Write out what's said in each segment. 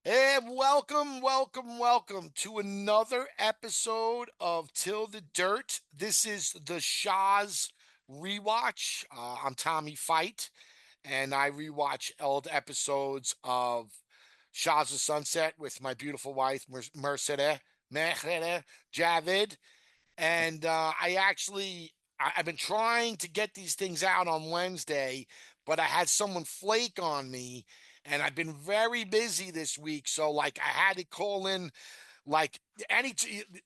And welcome to another episode of Till the Dirt. This is the Shahs Rewatch. I'm Tommy Feight, and I rewatch old episodes of Shahs of Sunset with my beautiful wife, Mercedes Javid. And I've been trying to get these things out on Wednesday, but I had someone flake on me, and I've been very busy this week. So, like, I had to call in, like, any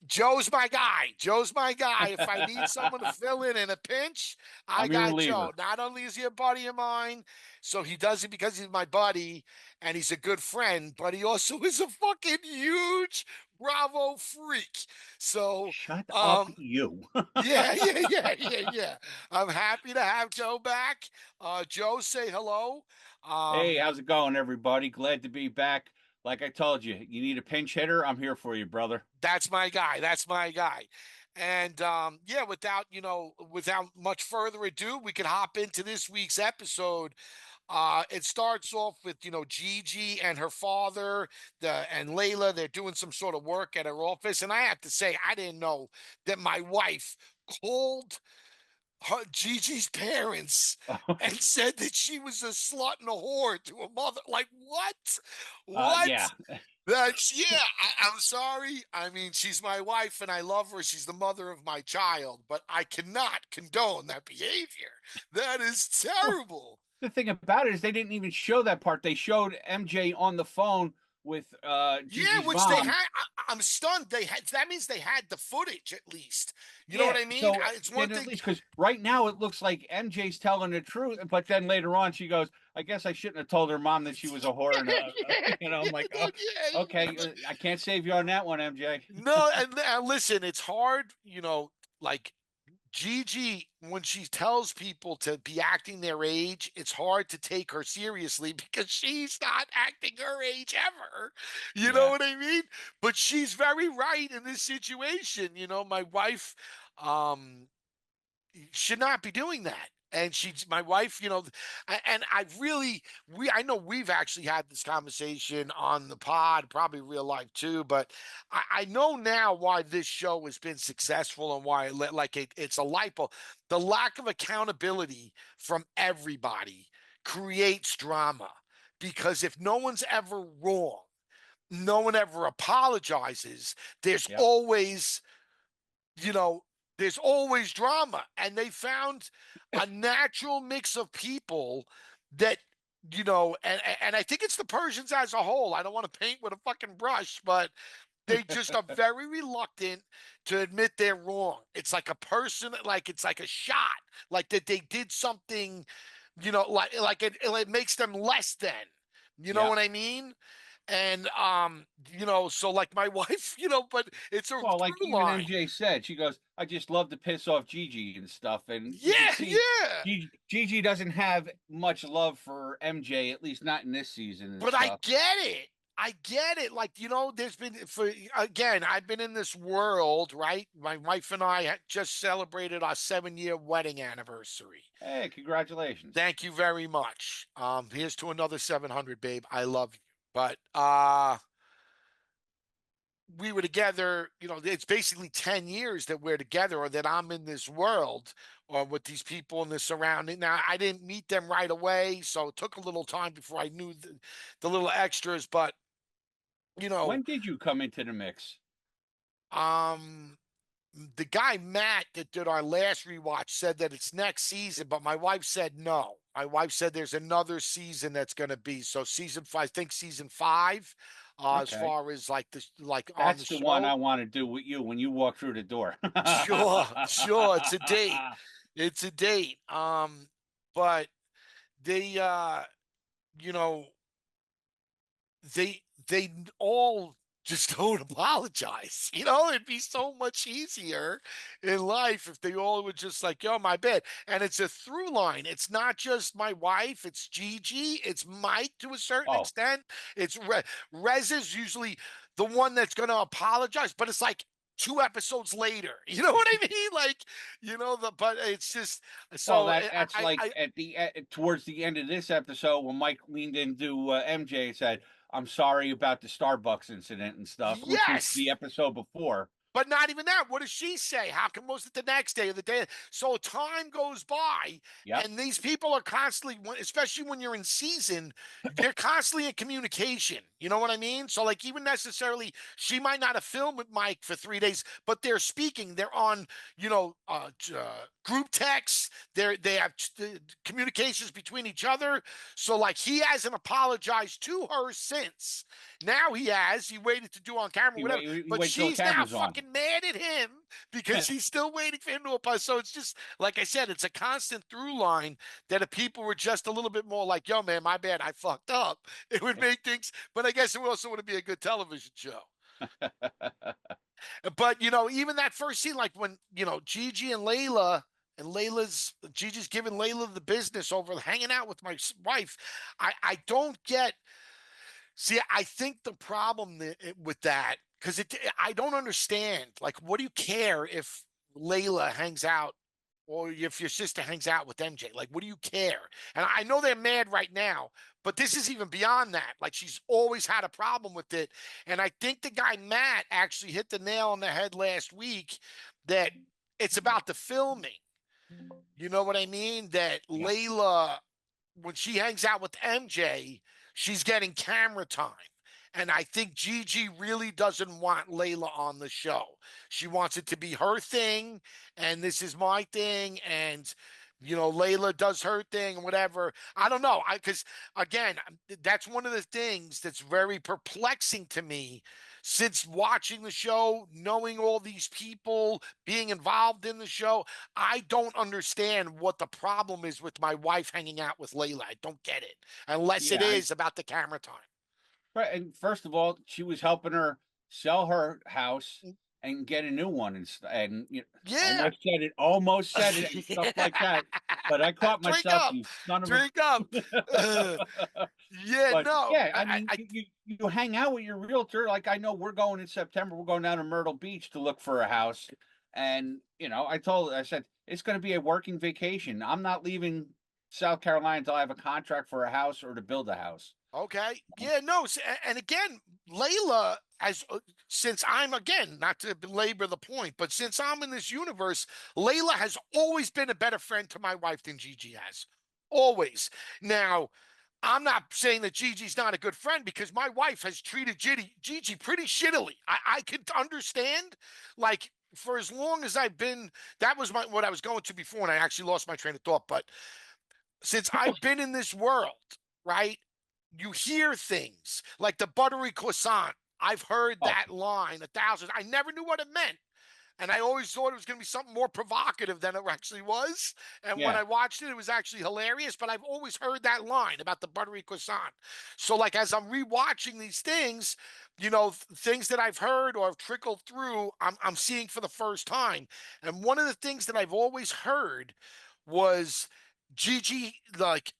Joe's my guy. Joe's my guy. If I need someone to fill in a pinch, I I'm your got Joe. reliever. Not only is he a buddy of mine, so he does it because he's my buddy and he's a good friend, but he also is a fucking huge Bravo freak. So, Shut up, um, you. yeah. I'm happy to have Joe back. Joe, say hello. Hey, Um, how's it going, everybody? Glad to be back. Like I told you, you need a pinch hitter? I'm here for you, brother. that's my guy. That's my guy. And yeah, without much further ado, we could hop into this week's episode. It starts off with Gigi and her father, and Layla. They're doing some sort of work at her office, and I have to say, I didn't know that my wife called Gigi's parents and said that she was a slut and a whore to a mother. Like, what? Yeah. What? That's, yeah, I'm sorry. I mean, she's my wife and I love her. She's the mother of my child, but I cannot condone that behavior. That is Well, terrible. the thing about it is they didn't even show that part. They showed MJ on the phone with Yeah, Gigi's which they mom. had. I'm stunned. They had. That means they had the footage at least. You know what Yeah, I mean? so It's one then at thing. least because right now it looks like MJ's telling the truth, but then later on she goes, "I guess I shouldn't have told her mom that she was a whore." And I'm like, oh, okay, Yeah. I can't save you on that one, MJ. No, and listen, it's hard, like Gigi, when she tells people to be acting their age, it's hard to take her seriously because she's not acting her age ever. You know Yeah. what I mean? But she's very right in this situation. My wife should not be doing that. And she's my wife, and I know we've actually had this conversation on the pod, probably real life too, but I know now why this show has been successful and why it's a lipo. The lack of accountability from everybody creates drama because if no one's ever wrong, no one ever apologizes, there's Yep. always you know, there's always drama. And they found a natural mix of people that, and I think it's the Persians as a whole. I don't want to paint with a fucking brush, but they just are very reluctant to admit they're wrong. It's like a person, like it's like a shot, like that they did something, it makes them less than. You know Yeah. what I mean? And so like my wife, but it's a Well, like through even line. MJ said, she goes, "I just love to piss off Gigi and stuff," and you can Yeah, see yeah. Gigi doesn't have much love for MJ, at least not in this season and But I stuff. get it. I get it. Like, there's been I've been in this world, right? My wife and I had just celebrated our 7-year wedding anniversary. Hey, congratulations. Thank you very much. Here's to another 700, babe. I love you. But we were together, it's basically 10 years that we're together or that I'm in this world or with these people in the surrounding. Now, I didn't meet them right away, so it took a little time before I knew the little extras, but you know, When did you come into the mix? um the guy Matt that did our last rewatch said that it's next season, but my wife said no. My wife said there's another season that's going to be so season five. I think season five, as Okay. far as like this, like on the That's the one show. I want to do with you when you walk through the door. Sure, sure. It's a date. It's a date. But they, you know, they all just don't apologize. It'd be so much easier in life if they all would just like, yo, my bad. And it's a through line. It's not just my wife, it's Gigi, it's Mike to a certain Oh, extent. It's Reza's usually the one that's gonna apologize, but it's like two episodes later. You know what I mean? Like, but it's just Well, so that's like at the towards the end of this episode when Mike leaned into MJ and said, "I'm sorry about the Starbucks incident and stuff," which was yes. the episode before. But not even that. What does she say? How come was it the next day or the day? So time goes by, Yep. and these people are constantly, especially when you're in season, they're constantly in communication. You know what I mean? So, like, even necessarily, she might not have filmed with Mike for 3 days, but they're speaking. They're on, group texts. They have communications between each other. So, like, he hasn't apologized to her since. Now he has. He waited to do on camera, whatever. You But wait till the she's now camera's on. fucking mad at him because she's still waiting for him to apologize. So it's just like I said, it's a constant through line that if people were just a little bit more like, "Yo, man, my bad, I fucked up," it would make things. But I guess it also would be a good television show. But even that first scene, like when Gigi and Layla. And Gigi's giving Layla the business over hanging out with my wife. I don't get. See, I think the problem with that, because I don't understand. Like, what do you care if Layla hangs out or if your sister hangs out with MJ? Like, what do you care? And I know they're mad right now, but this is even beyond that. Like, she's always had a problem with it. And I think the guy, Matt, actually hit the nail on the head last week that it's about the filming. You know what I mean? That Yeah. Layla, when she hangs out with MJ, she's getting camera time. And I think Gigi really doesn't want Layla on the show. She wants it to be her thing, and this is my thing, and Layla does her thing, whatever. I don't know. Because again, that's one of the things that's very perplexing to me since watching the show, knowing all these people, being involved in the show. I don't understand what the problem is with my wife hanging out with Layla. I don't get it, unless it Yeah. is about the camera time. Right. And first of all, she was helping her sell her house and get a new one, and Yeah. almost said it, and stuff like that. But I caught Drink myself, up. you son of a. Drink up. Uh, yeah, But no. yeah, I mean, you hang out with your realtor. Like I know we're going in September. We're going down to Myrtle Beach to look for a house, and I said it's going to be a working vacation. I'm not leaving South Carolina until I have a contract for a house or to build a house. Okay. Yeah, no. And again, Layla, since I'm, again, not to belabor the point, but since I'm in this universe, Layla has always been a better friend to my wife than Gigi has. Always. Now, I'm not saying that Gigi's not a good friend because my wife has treated Gigi pretty shittily. I could understand, like, for as long as I've been, that was what I was going to before, and I actually lost my train of thought. But since I've been in this world, right? You hear things like the buttery croissant. I've heard Oh, that line 1,000. I never knew what it meant. And I always thought it was going to be something more provocative than it actually was. And when yeah, I watched it, it was actually hilarious. But I've always heard that line about the buttery croissant. So, like, as I'm rewatching these things, things that I've heard or have trickled through, I'm seeing for the first time. And one of the things that I've always heard was Gigi, like,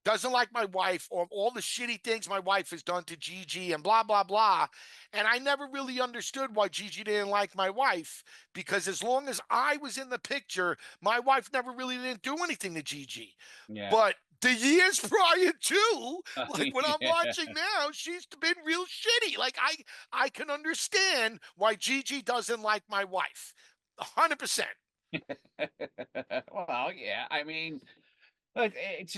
doesn't like my wife or all the shitty things my wife has done to Gigi and blah, blah, blah. And I never really understood why Gigi didn't like my wife because as long as I was in the picture, my wife never really didn't do anything to Gigi. yeah, But the years prior to, like when I'm yeah. watching now, she's been real shitty. Like I can understand why Gigi doesn't like my wife. 100%. Well, yeah. I mean, but it's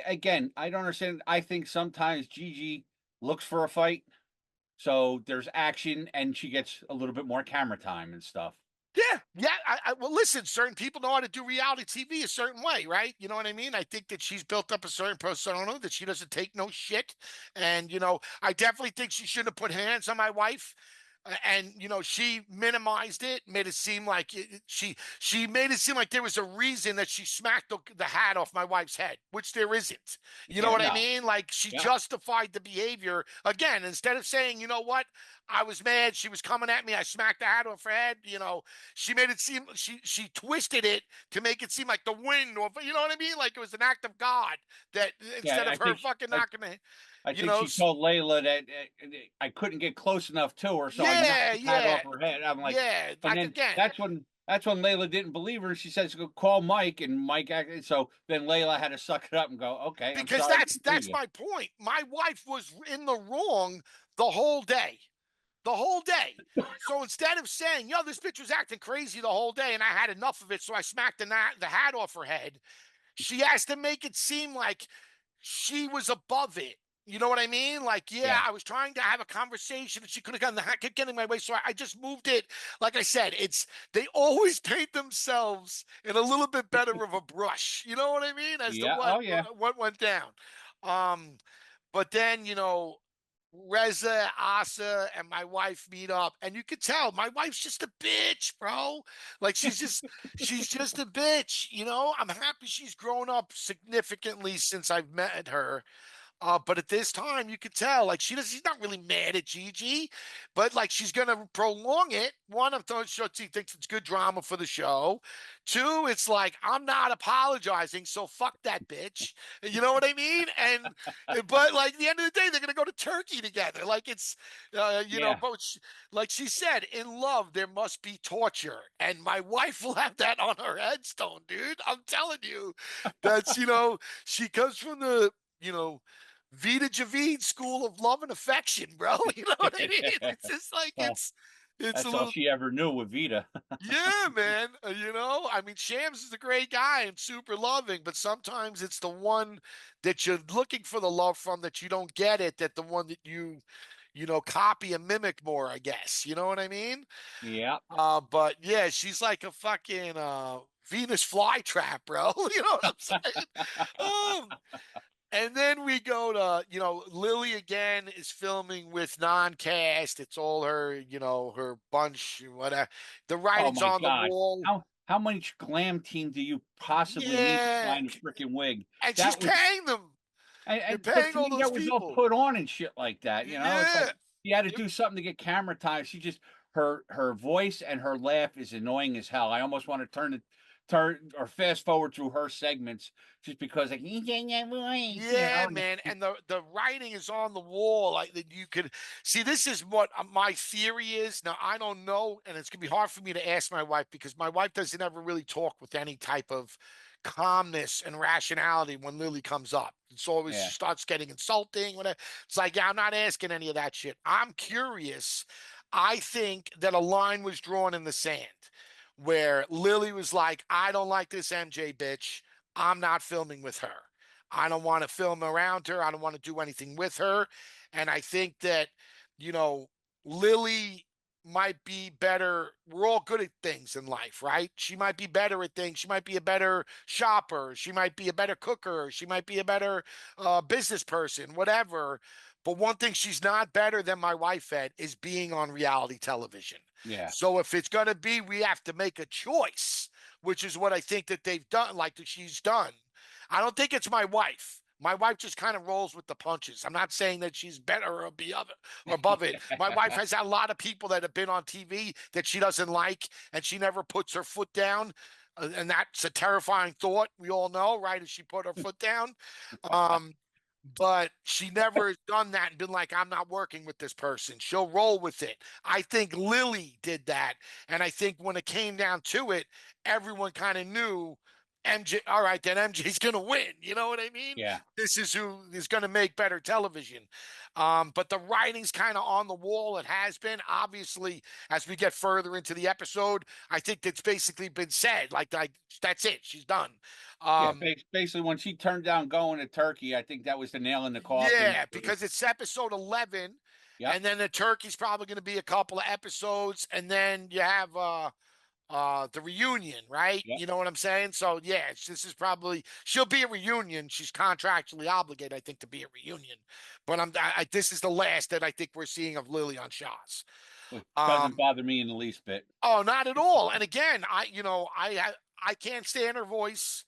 again, I don't understand. I think sometimes Gigi looks for a fight, so there's action, and she gets a little bit more camera time and stuff. Yeah, yeah. Well, listen, certain people know how to do reality TV a certain way, right? You know what I mean? I think that she's built up a certain persona that she doesn't take no shit. And, I definitely think she shouldn't have put hands on my wife. And she minimized it, made it seem like she made it seem like there was a reason that she smacked the hat off my wife's head, which there isn't. You know Yeah, what I no, mean? Like she yeah, justified the behavior again instead of saying, you know what, I was mad, she was coming at me, I smacked the hat off her head. She made it seem she twisted it to make it seem like the wind, or you know what I mean, like it was an act of God that yeah. instead of I her think fucking I knocking the. I You think know, she told Layla that I couldn't get close enough to her, so I knocked yeah, the hat yeah, off her head. I'm like, yeah. and Like then again, that's when Layla didn't believe her. She says, "Go call Mike," and Mike acted. So then Layla had to suck it up and go, "Okay, I'm because sorry, I that's didn't believe that's you." my point. My wife was in the wrong the whole day. The whole day. So instead of saying, yo, this bitch was acting crazy the whole day and I had enough of it, so I smacked the hat off her head, she has to make it seem like she was above it. You know what I mean? Like, yeah, Yeah, I was trying to have a conversation and she could have gotten the hat, kept getting my way. So I just moved it. Like I said, they always paint themselves in a little bit better of a brush. You know what I mean? As to yeah, oh yeah, what went down. Um, but then, Reza, Asa, and my wife meet up, and you could tell my wife's just a bitch, bro. Like she's just a bitch. I'm happy she's grown up significantly since I've met her. But at this time, you could tell, like she's not really mad at Gigi, but like she's gonna prolong it. One, I'm sure she thinks it's good drama for the show. Two, it's like I'm not apologizing, so fuck that bitch. You know what I mean? But like at the end of the day, they're gonna go to Turkey together. Like it's, yeah, but like she said, in love there must be torture, and my wife will have that on her headstone, dude. I'm telling you, that's she comes from the you know Vida Javid school of love and affection, bro. You know what I mean? It's just like well, it's a that's all little she ever knew with Vita. yeah, man. I mean, Shams is a great guy and super loving, but sometimes it's the one that you're looking for the love from that you don't get it, that the one that you copy and mimic more, I guess. You know what I mean? Yeah. But yeah, she's like a fucking Venus flytrap, bro. You know what I'm saying? Um, and then we go to, Lily again is filming with non-cast. It's all her, her bunch, whatever. The Oh writing's my on the God. wall. How much glam team do you possibly need to Yeah. find a freaking wig? And she's That was paying them. They're but paying to all me those that was all people. put on and shit like that. It's like Yeah. she had to Yep. do something to get camera time. She just her voice and her laugh is annoying as hell. I almost want to turn or fast forward through her segments just because like you get that voice, Yeah, and man, and the writing is on the wall. Like that, you could see. This is what my theory is. Now I don't know, and it's gonna be hard for me to ask my wife because my wife doesn't ever really talk with any type of calmness and rationality when Lily comes up. It's always she yeah, starts getting insulting. Whatever. It's like, yeah, I'm not asking any of that shit. I'm curious. I think that a line was drawn in the sand where Lily was like, I don't like this MJ bitch. I'm not filming with her. I don't want to film around her. I don't want to do anything with her. And I think that, you know, Lily might be better. We're all good at things in life, right? She might be better at things. She might be a better shopper. She might be a better cooker. She might be a better business person, whatever. But one thing she's not better than my wife at is being on reality television. yeah, So if it's going to be, we have to make a choice, which is what I think that they've done, like that she's done. I don't think it's my wife. My wife just kind of rolls with the punches. I'm not saying that she's better or above it. My wife has had a lot of people that have been on TV that she doesn't like, and she never puts her foot down. And that's a terrifying thought. We all know, right? As she put her foot down. Um, but she never has done that and been like, I'm not working with this person. She'll roll with it. I think Lily did that. And I think when it came down to it, everyone kind of knew MJ, all right, then MJ's going to win. You know what I mean? yeah. This is who is going to make better television. But the writing's kind of on the wall. It has been. Obviously, as we get further into the episode, I think that's basically been said. Like that's it. She's done. Yeah, Um, basically, when she turned down going to Turkey, I think that was the nail in the coffin. Yeah, because it's episode 11, Yep, and then the turkey's probably going to be a couple of episodes, and then you have the reunion, right? yep. You know what I'm saying? So yeah, this is probably she'll be a reunion. She's contractually obligated, I think, to be a reunion. But this is the last that I think we're seeing of Lily on Shahs. Which doesn't Um, bother me in the least bit. oh, not at all. And again, I can't stand her voice.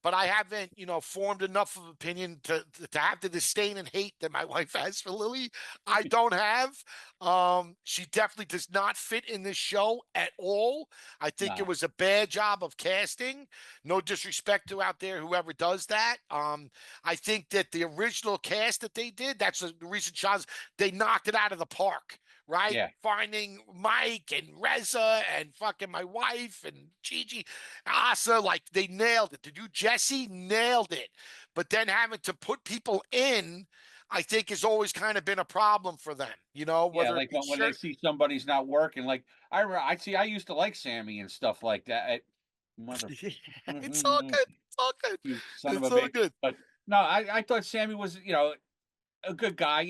but I haven't, formed enough of opinion to have the disdain and hate that my wife has for Lily. I don't have. She definitely does not fit in this show at all. I think it No. was a bad job of casting. No disrespect to out there whoever does that. I think that the original cast that they did, that's the reason Shahs, they knocked it out of the park, right? Yeah. Finding Mike and Reza and fucking my wife and Gigi, Asa, like they nailed it. To do Jesse, nailed it. But then having to put people in, I think has always kind of been a problem for them, Yeah, whether it like be when they shirt. see somebody's not working, like I used to like Sammy and stuff like that. Mother, It's all you good. It's all good. son of It's a all bitch. good. But no, I thought Sammy was, a good guy,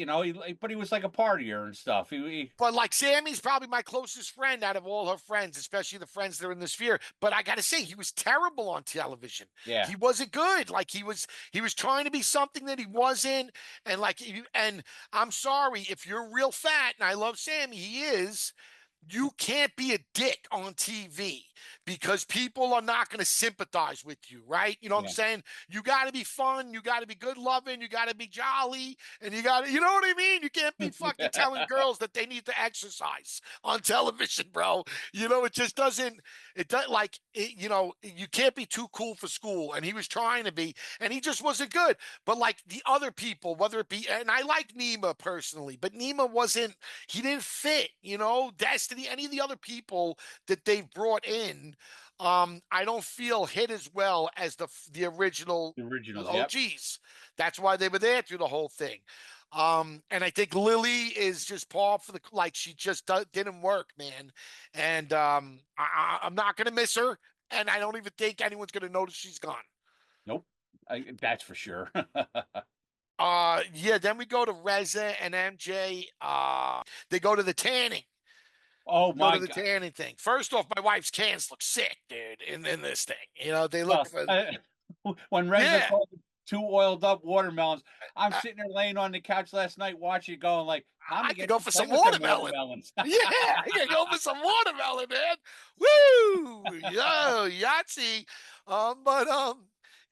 but he was like a partier and stuff. But like Sammy's probably my closest friend out of all her friends, especially the friends that are in the sphere. But I gotta say, he was terrible on television. Yeah, He wasn't good. Like he was trying to be something that he wasn't. And and I'm sorry if you're real fat, and I love Sammy, he is. You can't be a dick on TV because people are not going to sympathize with you, right? You know what I'm yeah, saying? You got to be fun, you got to be good loving, you got to be jolly, and you know what I mean? You can't be fucking telling yeah, girls that they need to exercise on television, bro. It just doesn't, it does like, you can't be too cool for school. And he was trying to be, and he just wasn't good. But like the other people, whether it be, and I like Nima personally, but Nima wasn't, he didn't fit, Destiny, any of the other people that they've brought in, I don't feel hit as well as the original the originals. Yep. OGs. That's why they were there through the whole thing. And I think Lily is just par for the like she just didn't work, man. And I'm not gonna miss her, and I don't even think anyone's gonna notice she's gone. Nope. That's for sure. Yeah, then we go to Reza and MJ. They go to the tanning. Oh Go to my the God. tanning thing. First off, my wife's cans look sick, dude, in this thing. They look Well, for when Reza yeah. called it two oiled up watermelons, I'm I, sitting there laying on the couch last night watching it going like, I Tommy, could get go to for play some with them watermelon. watermelons. Yeah, I could go for some watermelon, man. Woo! Yo, Yahtzee. But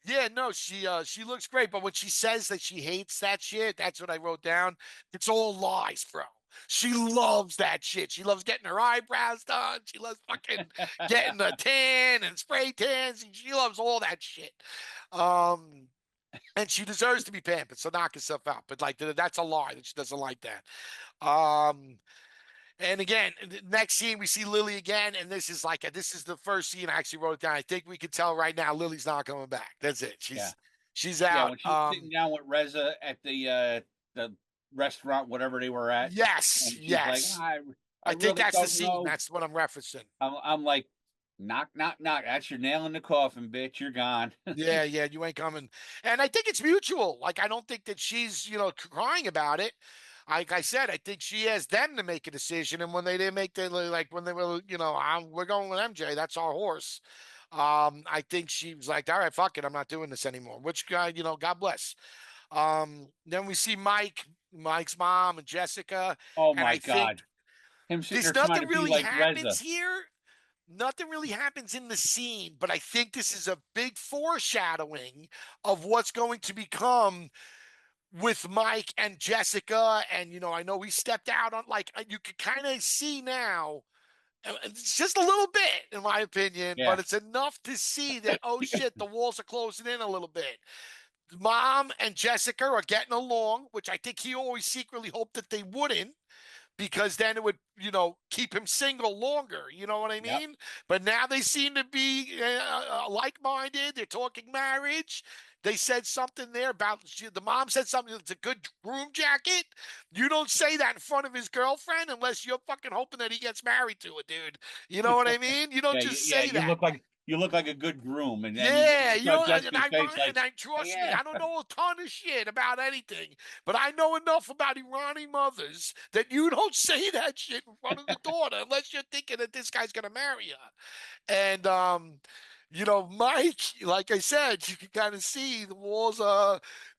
yeah, no, she looks great. But when she says that she hates that shit, that's what I wrote down. It's all lies, bro. She loves that shit. She loves getting her eyebrows done. She loves fucking getting a tan and spray tans. She loves all that shit. Um, and she deserves to be pampered. So knock yourself out. But like that's a lie that she doesn't like that. Um, and again, the next scene we see Lily again, and this is the first scene I actually wrote it down. I think we can tell right now Lily's not coming back. That's it. Yeah. She's Yeah, out. when she's sitting down with Reza at the restaurant, whatever they were at, Yes, and she's like, yes. I I think really that's the don't scene. know. That's what I'm referencing. I'm like, knock, knock, knock. That's your nail in the coffin, bitch. You're gone. Yeah, yeah, you ain't coming. And I think it's mutual. Like I don't think that she's, crying about it. Like I said, I think she has them to make a decision. And when they didn't make the like when they were, we're going with MJ. That's our horse. I think she was like, all right, fuck it, I'm not doing this anymore. Which guy, God bless. Then we see Mike's mom and Jessica, Oh and my I think God. Him sitting there's there trying nothing to be really like happens Reza. here. Nothing really happens in the scene, but I think this is a big foreshadowing of what's going to become with Mike and Jessica. And, I know we stepped out on, like, you can kind of see now. It's just a little bit, in my opinion, but Yeah. it's enough to see that, oh shit, the walls are closing in a little bit. Mom and Jessica are getting along, which I think he always secretly hoped that they wouldn't because then it would, keep him single longer. You know what I Yep. mean? But now they seem to be like minded. They're talking marriage. They said something there about the mom said something. It's a good groom jacket. You don't say that in front of his girlfriend unless you're fucking hoping that he gets married to a dude. You know what I mean? You don't Yeah, just yeah. say that. You look like a good groom, and Yeah, you saw and Jessica's I face like, trust me, yeah, I don't know a ton of shit about anything, but I know enough about Irani mothers that you don't say that shit in front of the daughter unless you're thinking that this guy's gonna marry her. And Mike, like I said, you can kind of see the walls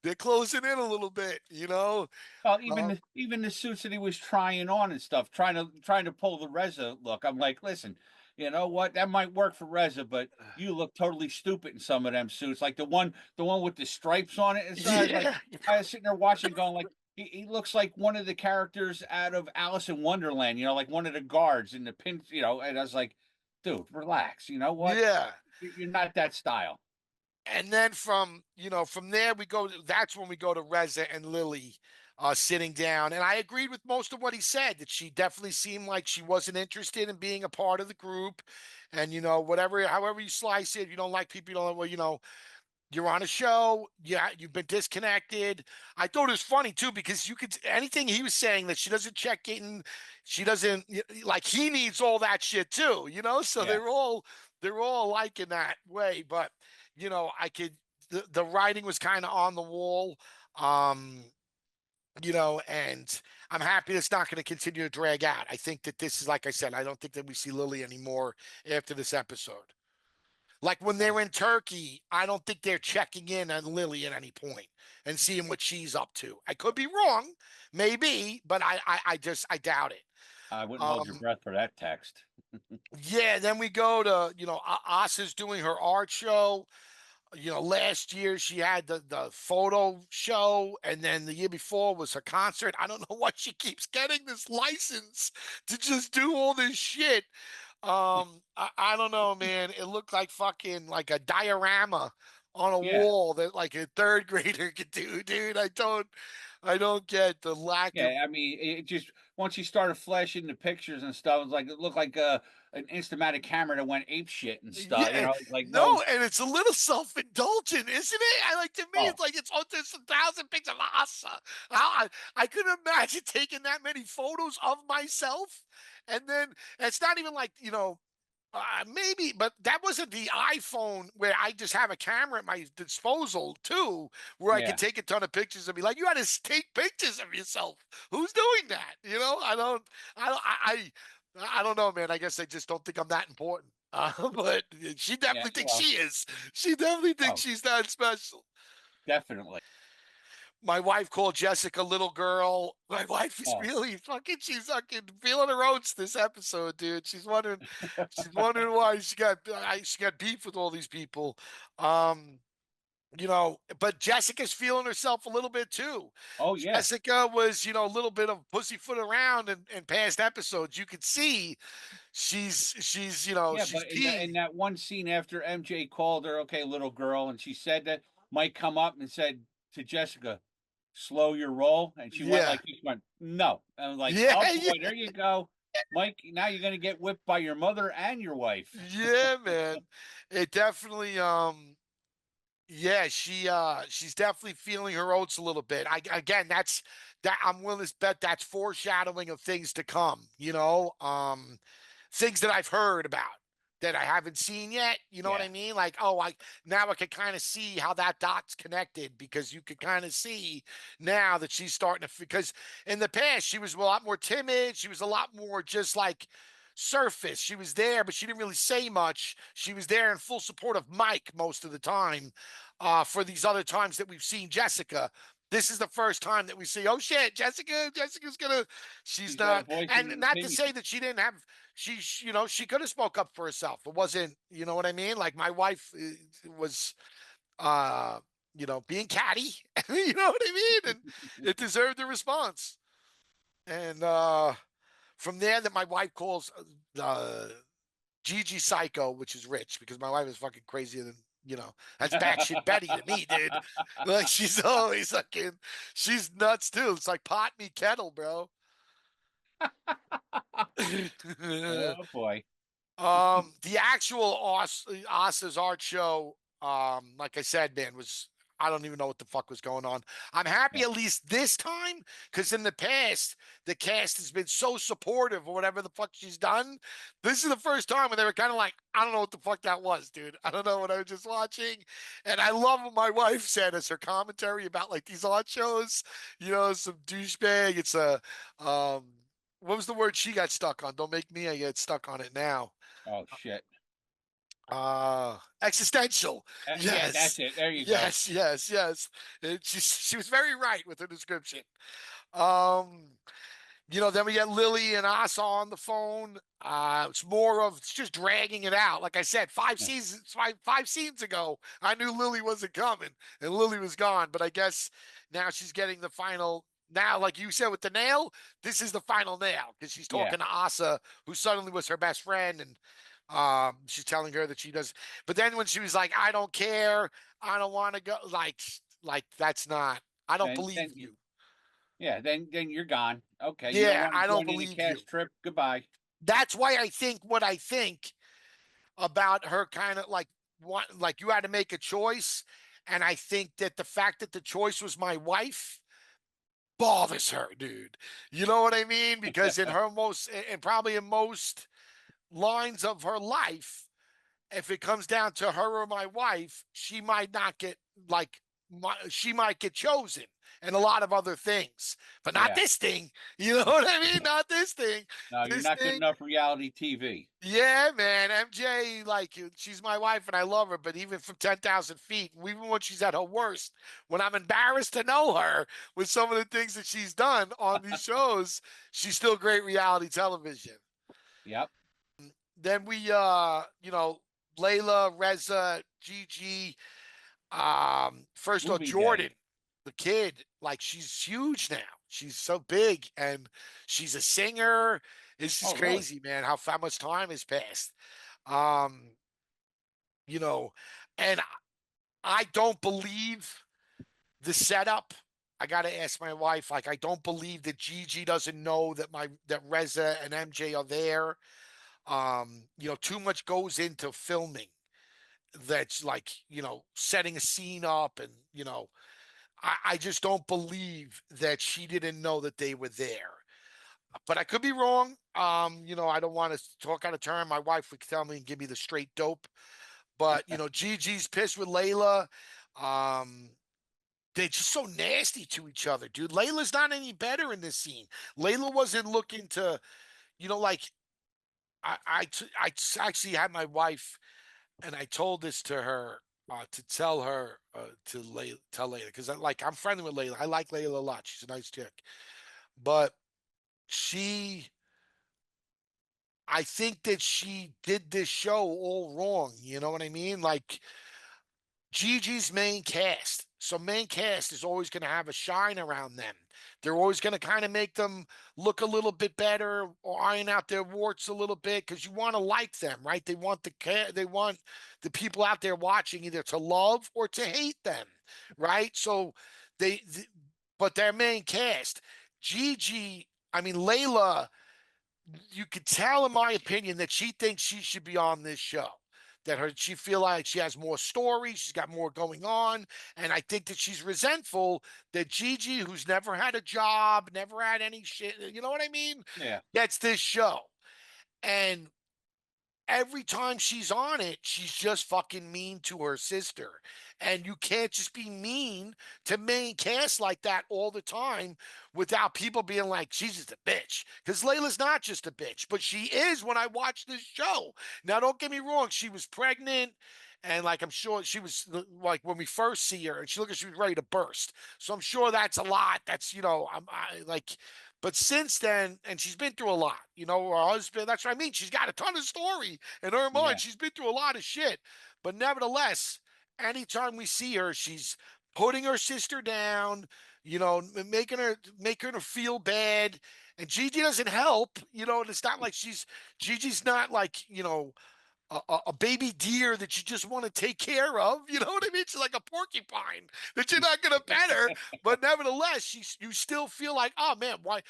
they're closing in a little bit. well, Um, even the suits that he was trying on and stuff, trying to pull the Reza look. I'm like, listen, You know what? That might work for Reza, but you look totally stupid in some of them suits. Like the one with the stripes on it. And so I was like, Yeah, I was sitting there watching, going like, he looks like one of the characters out of Alice in Wonderland. Like one of the guards in the pin. And I was like, dude, relax. You know what? yeah. You're not that style. And then from there we go. That's when we go to Reza and Lily sitting down. And I agreed with most of what he said. That she definitely seemed like she wasn't interested in being a part of the group. And whatever, however you slice it, you don't like people. You don't. Well, you're on a show. Yeah, you've been disconnected. I thought it was funny too because you could anything he was saying that she doesn't check in, she doesn't like he needs all that shit too. So Yeah. they're all like in that way. But I could the writing was kind of on the wall. Um, and I'm happy it's not going to continue to drag out. I think that this is like I said. I don't think that we see Lily anymore after this episode. Like when they're in Turkey, I don't think they're checking in on Lily at any point and seeing what she's up to. I could be wrong, maybe, but I doubt it. I wouldn't hold your Um, breath for that text. yeah, then we go to, Asa's doing her art show. Last year she had the photo show, and then the year before was her concert. I don't know why she keeps getting this license to just do all this shit. I don't know, man. It looked like fucking like a diorama on a Yeah. wall that like a third grader could do, dude. I don't get the lack of. Yeah, I mean, it just once you started flashing the pictures and stuff, it looked like an Instamatic camera that went ape shit and stuff. Yeah, Like no, no, and it's a little self-indulgent, isn't it? I like to me, oh, it's like it's there's 1,000 pictures of Asa. I couldn't imagine taking that many photos of myself, and then it's not even like maybe, but that wasn't the iPhone where I just have a camera at my disposal too, where I could yeah, take a ton of pictures and be like, "You got to take pictures of yourself." Who's doing that? I don't know, man. I guess I just don't think I'm that important. But she yeah, definitely thinks well, she is. She definitely thinks oh, she's that special. definitely. My wife called Jessica little girl. My wife is Oh, really she's fucking feeling her oats this episode, dude. She's wondering why she got beef with all these people. Um, but Jessica's feeling herself a little bit too. oh yeah, Jessica was, a little bit of pussyfoot around in past episodes. You could see yeah. she's But in keen. that one scene after MJ called her, okay, little girl, and she said that Mike come up and said to Jessica, "Slow your roll," and she went Yeah. like this, went no, and I was like, Yeah, oh yeah, boy, there you go, Mike. Now you're gonna get whipped by your mother and your wife. yeah, man. It definitely yeah, she's definitely feeling her oats a little bit. Again, that I'm willing to bet that's foreshadowing of things to come, things that I've heard about that I haven't seen yet. You know what Yeah, I mean? Like, oh, I can kind of see how that dot's connected because you could kind of see now that she's starting to because in the past she was a lot more timid. She was a lot more just like surface. She was there, but she didn't really say much. She was there in full support of Mike most of the time. For these other times that we've seen Jessica, this is the first time that we see, oh shit, Jessica's gonna, she's she's got a not, voice and and an not to opinion. say that she didn't have, she could have spoke up for herself. It wasn't, you know what I mean? Like my wife was, uh, being catty, you know what I mean? And it deserved a response. And from there, that my wife calls Gigi Psycho, which is rich because my wife is fucking crazier than that's batshit Betty to me, dude. Like she's always fucking, she's nuts too. It's like pot me kettle, bro. Oh boy. The actual Asa's art show, like I said, man, was I don't even know what the fuck was going on. I'm happy Yeah. at least this time because in the past the cast has been so supportive of whatever the fuck she's done. This is the first time when they were kind of like, I don't know what the fuck that was, dude. I don't know what I was just watching, and I love what my wife said as her commentary about like these art shows. Some douchebag. It's a um. What was the word she got stuck on? Don't make me I get stuck on it now. Oh shit. Existential. Yeah, that's Yes. it. There you go. Yes, yes. She was very right with her description. Um Then we get Lily and Asa on the phone. It's just dragging it out. Like I said, Yeah. five scenes ago, I knew Lily wasn't coming and Lily was gone. But I guess now she's getting the final. Now, like you said with the nail, this is the final nail because she's Yeah. talking to Asa, who suddenly was her best friend, and she's telling her that she does. But then when she was like, "I don't care, I don't want to go," like that's not. I don't Then believe then you. yeah, then you're gone. Okay, you don't Yeah, want I to don't join in a believe you. cash trip. Goodbye. That's why I think what I think about her kind of like you had to make a choice. And I think that the fact that the choice was my wife bothers her, dude. You know what I mean? Because in her most, and probably in most lines of her life, if it comes down to her or my wife, she might not get like she might get chosen and a lot of other things, but not Yeah. this thing. You know what I mean? Not this thing. No, you're This not good thing. enough for reality TV. Yeah, man. MJ, like, she's my wife and I love her, but even from 10,000 feet, even when she's at her worst, when I'm embarrassed to know her with some of the things that she's done on these shows, she's still great reality television. Yep. Then Layla, Reza, Gigi, first off, Movie day. Jordan, the kid, like, she's huge now. She's so big and she's a singer. It's Oh, just really? crazy, man, how much time has passed. Um, you know, and I don't believe the setup. I got to ask my wife. Like, I don't believe that Gigi doesn't know that Reza and MJ are there. Too much goes into filming. That's like setting a scene up, and I just don't believe that she didn't know that they were there. But I could be wrong. I don't want to talk out of turn. My wife would tell me and give me the straight dope. But Gigi's pissed with Layla. Um, they're just so nasty to each other, dude. Layla's not any better in this scene. Layla wasn't looking to, like I actually had my wife and I told this to her to tell her tell Layla because I'm friendly with Layla. I like Layla a lot. She's a nice chick, but she. I think that she did this show all wrong. You know what I mean? Like Gigi's main cast. So main cast is always going to have a shine around them. They're always going to kind of make them look a little bit better or iron out their warts a little bit because you want to like them, right? They want the people out there watching either to love or to hate them, right? So they, th- but their main cast, Gigi, I mean Layla, you could tell, in my opinion, that she thinks she should be on this show. She feel like she has more story, she's got more going on, and I think that she's resentful that Gigi, who's never had a job, never had any shit, you know what I mean, Yeah. gets this show. And every time she's on it, she's just fucking mean to her sister. And you can't just be mean to main cast like that all the time without people being like, she's just a bitch. Because Layla's not just a bitch, but she is when I watch this show. Now, don't get me wrong, she was pregnant. And like I'm sure she was like when we first see her, and she looked like she was ready to burst. So I'm sure that's a lot. That's like but since then, and she's been through a lot, her husband, that's what I mean. She's got a ton of story in her mind. Yeah. She's been through a lot of shit. But nevertheless, anytime we see her, she's putting her sister down, making her feel bad. And Gigi doesn't help, and it's not like Gigi's not like, a baby deer that you just want to take care of. You know what I mean? She's like a porcupine that you're not going to pet her, but nevertheless, you still feel like, oh man, why,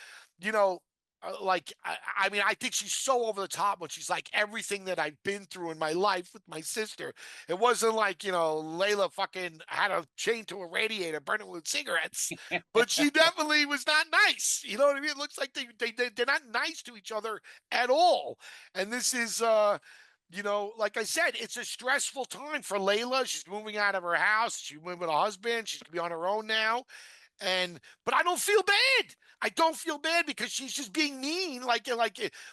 you know, I mean, I think she's so over the top when she's like everything that I've been through in my life with my sister. It wasn't like Layla fucking had a chain to a radiator, burning with cigarettes, but she definitely was not nice. You know what I mean? It looks like they're not nice to each other at all. And this is like I said, it's a stressful time for Layla. She's moving out of her house. She's moving with a husband. She's gonna be on her own now. But I don't feel bad. I don't feel bad because she's just being mean.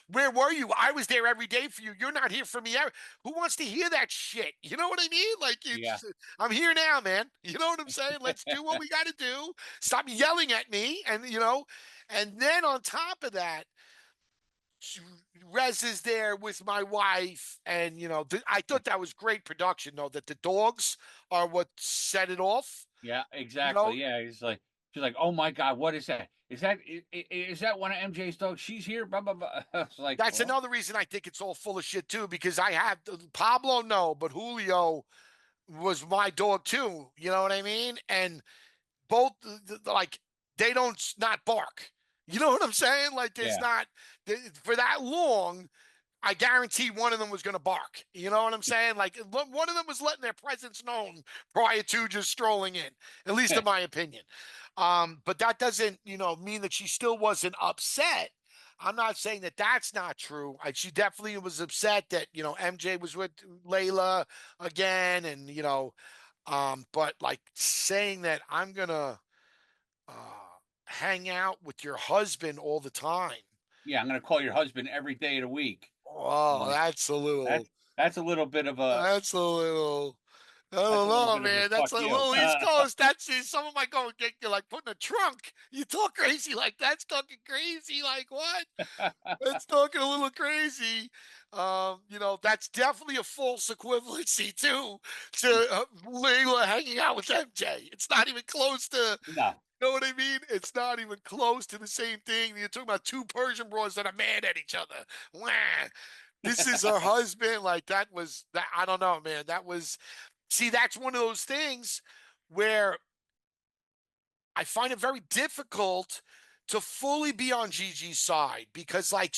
Where were you? I was there every day for you. You're not here for me. Who wants to hear that shit? You know what I mean? Yeah. I'm here now, man. You know what I'm saying? Let's do what we got to do. Stop yelling at me, and then on top of that, Rez is there with my wife, and I thought that was great production, though. That the dogs are what set it off. Yeah, You exactly. know, Yeah, she's like, oh my God, what is that? Is that one of MJ's dogs? She's here. Blah blah blah. I was like, that's well, another reason I think it's all full of shit too, because I have Pablo, no, but Julio was my dog too. You know what I mean? And both like they don't not bark. You know what I'm saying? Like there's yeah, not for that long. I guarantee one of them was going to bark. You know what I'm saying? Like one of them was letting their presence known prior to just strolling in, at least in my opinion. But that doesn't, mean that she still wasn't upset. I'm not saying that that's not true. She definitely was upset that MJ was with Layla again, and but like saying that I'm gonna hang out with your husband all the time. yeah. I'm gonna call your husband every day of the week. I'm Oh, like, that's that's a little bit of a that's a little. I that's don't a little know, bit of a man. That's fuck like a you. little East Coast. That's some of my going get you like putting a trunk. You talk crazy like that's talking crazy. Like what? That's talking a little crazy. That's definitely a false equivalency too to Layla hanging out with MJ. It's not even close to. No, You know what I mean? It's not even close to the same thing. You're talking about two Persian bros that are mad at each other. Wah. This is her husband. Like that was that. I don't know, man. That was. See, that's one of those things where I find it very difficult to fully be on Gigi's side because, like,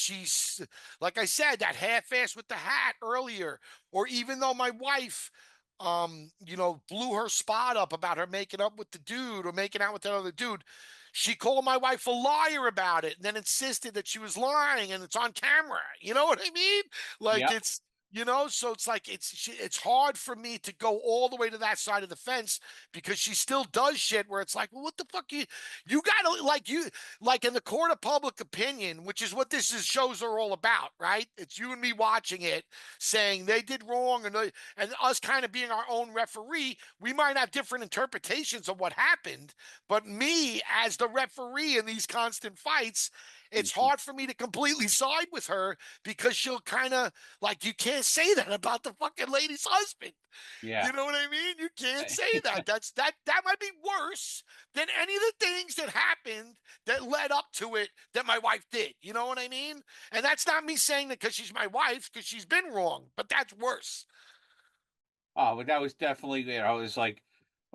like I said, that half-ass with the hat earlier, or even though my wife, blew her spot up about her making up with the dude or making out with that other dude, she called my wife a liar about it and then insisted that she was lying and it's on camera. You know what I mean? Like, yep, so it's like it's hard for me to go all the way to that side of the fence because she still does shit where it's like, well, what the fuck you gotta like in the court of public opinion, which is what shows are all about, right? It's you and me watching it, saying they did wrong, and us kind of being our own referee. We might have different interpretations of what happened, but me as the referee in these constant fights, it's hard for me to completely side with her because she'll kind of like you can't say that about the fucking lady's husband. yeah. You know what I mean? You can't say that. That might be worse than any of the things that happened that led up to it that my wife did. You know what I mean? And that's not me saying that because she's my wife, because she's been wrong, but that's worse. Oh, but that was definitely, it was like,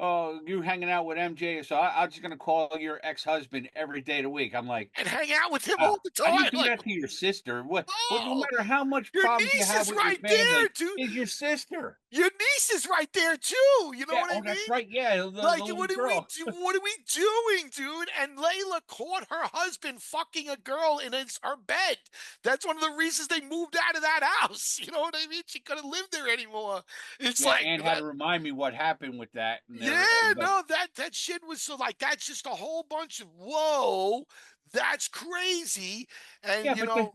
oh, you hanging out with MJ, so I'm just gonna call your ex-husband every day of the week. I'm like, And hang out with him how? all the How do you time. do Like, that to your sister? What? No oh, matter how much your problems you niece have is with your right there, family, dude. is your sister. Your niece is right there too. You know Yeah. what I Oh, that's mean? right. Yeah, the Like, little what are we girl. do? What are we doing, dude? And Layla caught her husband fucking a girl in her bed. That's one of the reasons they moved out of that house. You know what I mean? She couldn't live there anymore. It's Yeah, like Ann had to remind me what happened with that, and yeah, but no, that shit was so like that's just a whole bunch of whoa, that's crazy. And yeah,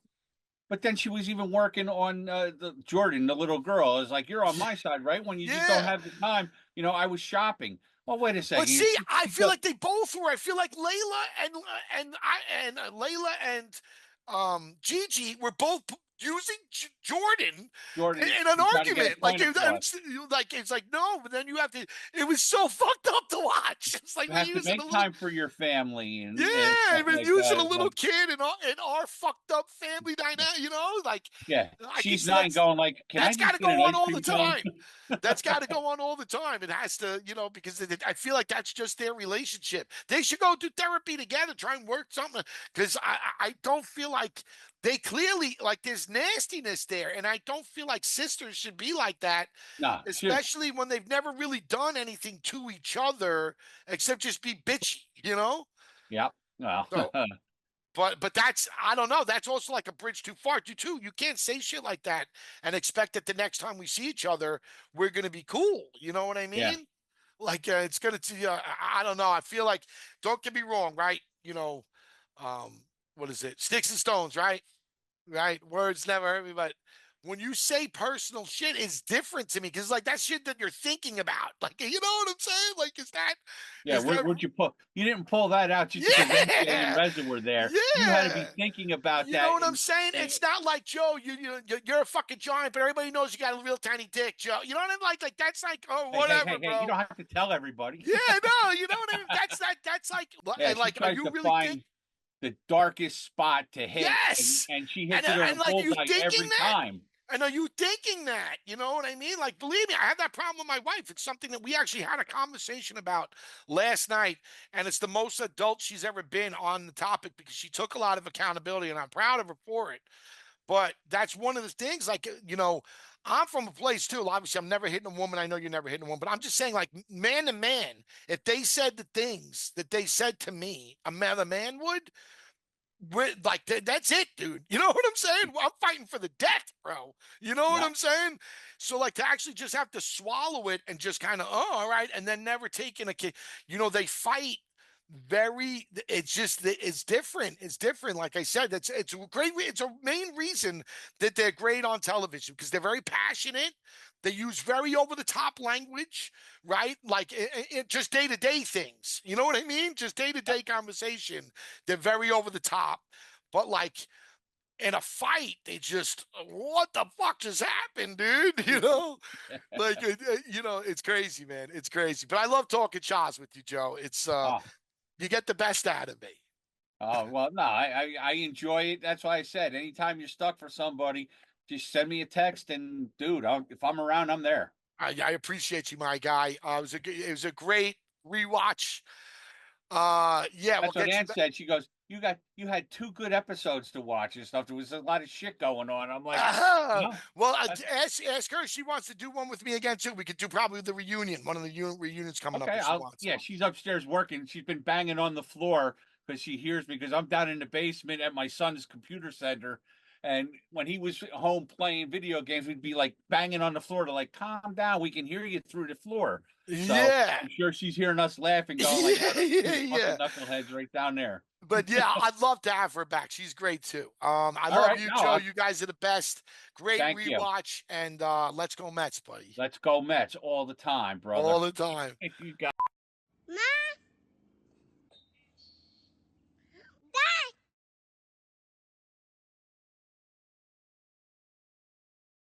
but then she was even working on the Jordan, the little girl. Is like, you're on my side, right? When you just don't yeah, have the time. I was shopping. Well, wait a but second. see, I feel like they both were. I feel like Layla and Layla and Gigi were both using Jordan Jordan in an to try to get a argument. Like point across. it's like no, but then you have to. It was so fucked up to watch. It's like You we're have to using a make little. time for your family and Yeah, stuff even like using that. a It's little like, kid in our fucked up family yeah, dynamic. Like yeah. I can She's say nine, going like, can I that's got just to get go an on ice all the cream cone? time. That's got to go on all the time. It has to, because I feel like that's just their relationship. They should go do therapy together, try and work something. Because I don't feel like they clearly like there's nastiness there, and I don't feel like sisters should be like that, No, shoot. especially when they've never really done anything to each other except just be bitchy. Yep. Well, So but that's I don't know. That's also like a bridge too far. Too. You can't say shit like that and expect that the next time we see each other, we're gonna be cool. You know what I yeah. mean? Like it's gonna. I don't know. I feel like. Don't get me wrong, right? What is it? Sticks and stones, right? Right? Words never hurt me, but when you say personal shit, it's different to me because like that shit that you're thinking about. Like, you know what I'm saying? Like, Yeah, is that where'd you pull? You didn't pull that out just because MJ and yeah, Reza were there. You had to yeah. be thinking about You know that. what I'm saying? It's not like Joe. You're a fucking giant, but everybody knows you got a real tiny dick, Joe. You know what I mean? Like that's like, oh, Hey, hey, whatever, hey, hey! You bro. don't have to tell everybody. Yeah, no, you know what I mean? That's like, Yeah, and she like, are tries you to really think? find the darkest spot to hit, Yes, and she and hits it in a and like, are you bullseye thinking every that? time. And are you thinking that? You know what I mean? Like, believe me, I have that problem with my wife. It's something that we actually had a conversation about last night, and it's the most adult she's ever been on the topic because she took a lot of accountability, and I'm proud of her for it. But that's one of the things, like, I'm from a place too. Obviously, I'm never hitting a woman. I know you're never hitting a woman, but I'm just saying, like, man to man, if they said the things that they said to me, a man would, like that's it, dude. You know what I'm saying? Well, I'm fighting for the death, bro. You know what Yeah. I'm saying? So like to actually just have to swallow it and just kind of, oh, all right, and then never taking a kick. They fight very. It's just it's different. It's different. Like I said, it's a great. It's a main reason that they're great on television because they're very passionate. They use very over the top language, right? Like just day to day things. You know what I mean? Just day to Yep. day conversation. They're very over the top. But like in a fight, they just, what the fuck just happened, dude? Like, it's crazy, man. It's crazy. But I love talking shots with you, Joe. Oh, You get the best out of me. oh well, no, I enjoy it. That's why I said anytime you're stuck for somebody, just send me a text, and dude, if I'm around, I'm there. I appreciate you, my guy. It was a great rewatch. Yeah, we'll That's what get you Ann back. said. She goes, you had two good episodes to watch and stuff. There was a lot of shit going on. I'm like, Uh, no, well, that's ask her if she wants to do one with me again too. We could do probably the reunion, one of the reunions coming up okay. if she wants. Yeah, she's upstairs working. She's been banging on the floor because she hears me because I'm down in the basement at my son's computer center. And when he was home playing video games, we'd be like banging on the floor to like calm down. We can hear you through the floor. So Yeah, I'm sure she's hearing us laughing, going like, yeah, "Oh, yeah, two fucking yeah. knuckleheads right down there." But yeah, I'd love to have her back. She's great too. I All love right, you, no, Joe. You guys are the best. Great thank you. rewatch, and let's go Mets, buddy. Let's go Mets all the time, All brother. the time. You got. Ma